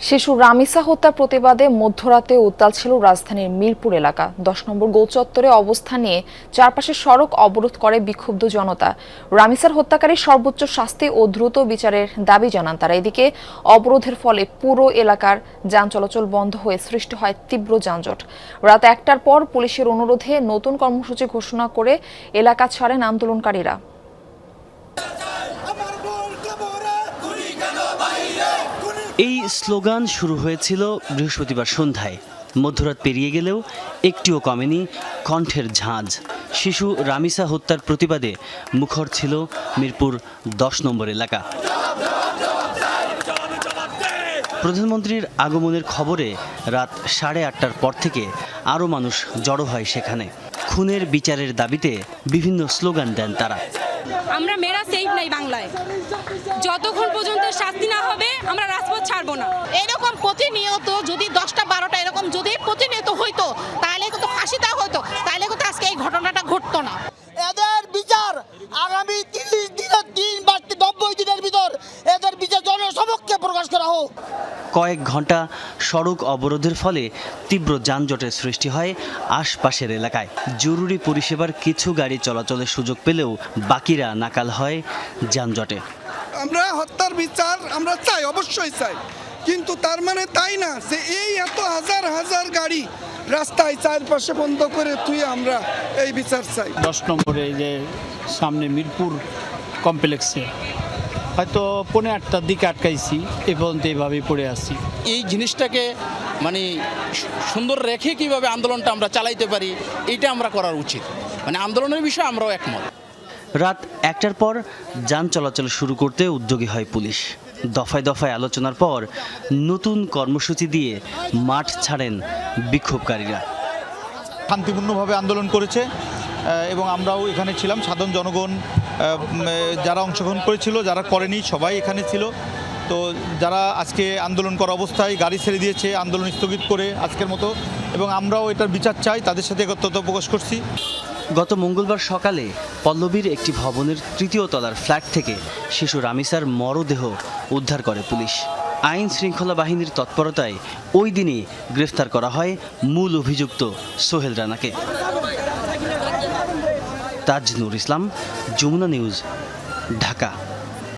শিশু রামিসা হত্যার প্রতিবাদে মধ্যরাতে উত্তাল ছিল রাজধানীর মিরপুর এলাকা। 10 নম্বর গোল চত্বরে অবস্থান নিয়ে চারপাশে সড়ক অবরোধ করে বিক্ষুব্ধ জনতা। রামিসার হত্যাকারীর সর্বোচ্চ শাস্তি ও দ্রুত বিচারের দাবি জানান তারা। এদিকে অবরোধের ফলে পুরো এলাকার যান চলাচল বন্ধ হয়ে সৃষ্টি হয় তীব্র যানজট। রাত 1টার পর পুলিশের অনুরোধে নতুন কর্মসূচি ঘোষণা করে এলাকা ছাড়েন আন্দোলনকারীরা। এই স্লোগান শুরু হয়েছিল বৃহস্পতিবার সন্ধ্যায়। মধ্যরাত পেরিয়ে গেলেও একটিও কমেনি কণ্ঠের ঝাঁজ। শিশু রামিসা হত্যার প্রতিবাদে মুখর ছিল মিরপুর 10 নম্বর এলাকা। প্রধানমন্ত্রীর আগমনের খবরে রাত 8:30টার পর থেকে আরও মানুষ জড়ো হয় সেখানে। খুনের বিচারের দাবিতে বিভিন্ন স্লোগান দেন তারা। আমরা মেয়েরা সেফ নাই বাংলায়, যতক্ষণ পর্যন্ত শাস্তি না হবে আমরা রাজপথ ছাড়বো না। এরকম প্রতিনিয়ত যদি 10টা 12টা এরকম যদি প্রতিনিয়ত হইতো তাহলে কিন্তু ফাঁসি দেওয়া হতো, তাহলে কিন্তু আজকে এই ঘটনাটা ঘটতো না। এদের বিচার আগামী 30 দিনের 90 দিনের ভিতর এদের বিচার জনসমক্ষে প্রকাশ করা হোক। কয়েক ঘন্টা সড়ক অবরোধের ফলে তীব্র যানজটের সৃষ্টি হয় আশপাশের এলাকায়। জরুরি পরিষেবার কিছু গাড়ি চলাচলের সুযোগ পেলেও বাকিরা নাকাল হয় যানজটে। আমরা হত্যার বিচার আমরা চাই, অবশ্যই চাই, কিন্তু তার মানে তাই না যে এই এত হাজার হাজার গাড়ি রাস্তায় চারপাশে বন্ধ করে তুই আমরা এই বিচার চাই। 10 নম্বরে যে সামনে মিরপুর কমপ্লেক্সে হয়তো 8:30টার দিকে আটকাইছি, এ পর্যন্ত এইভাবেই পড়ে আছি। এই জিনিসটাকে মানে সুন্দর রেখে কিভাবে আন্দোলনটা আমরা চালাইতে পারি এটা আমরা করার উচিত। মানে আন্দোলনের বিষয়ে আমরাও একমত। রাত 1টার পর যান চলাচল শুরু করতে উদ্যোগী হয় পুলিশ। দফায় দফায় আলোচনার পর নতুন কর্মসূচি দিয়ে মাঠ ছাড়েন বিক্ষোভকারীরা। শান্তিপূর্ণভাবে আন্দোলন করেছে এবং আমরাও এখানে ছিলাম। সাধারণ জনগণ যারা অংশগ্রহণ করেছিল, যারা করেনি সবাই এখানে ছিল। তো যারা আজকে আন্দোলন করা অবস্থায় গাড়ি ছেড়ে দিয়েছে আন্দোলন স্থগিত করে আজকের মতো, এবং আমরাও এটার বিচার চাই, তাদের সাথে একত্রতা প্রকাশ করছি। গত মঙ্গলবার সকালে পল্লবীর একটি ভবনের 3য় তলার ফ্ল্যাট থেকে শিশু রামিসার মরদেহ উদ্ধার করে পুলিশ। আইন শৃঙ্খলা বাহিনীর তৎপরতায় ওই দিনই গ্রেফতার করা হয় মূল অভিযুক্ত সোহেল রানাকে। তাজ নূর ইসলাম, যমুনা নিউজ, ঢাকা।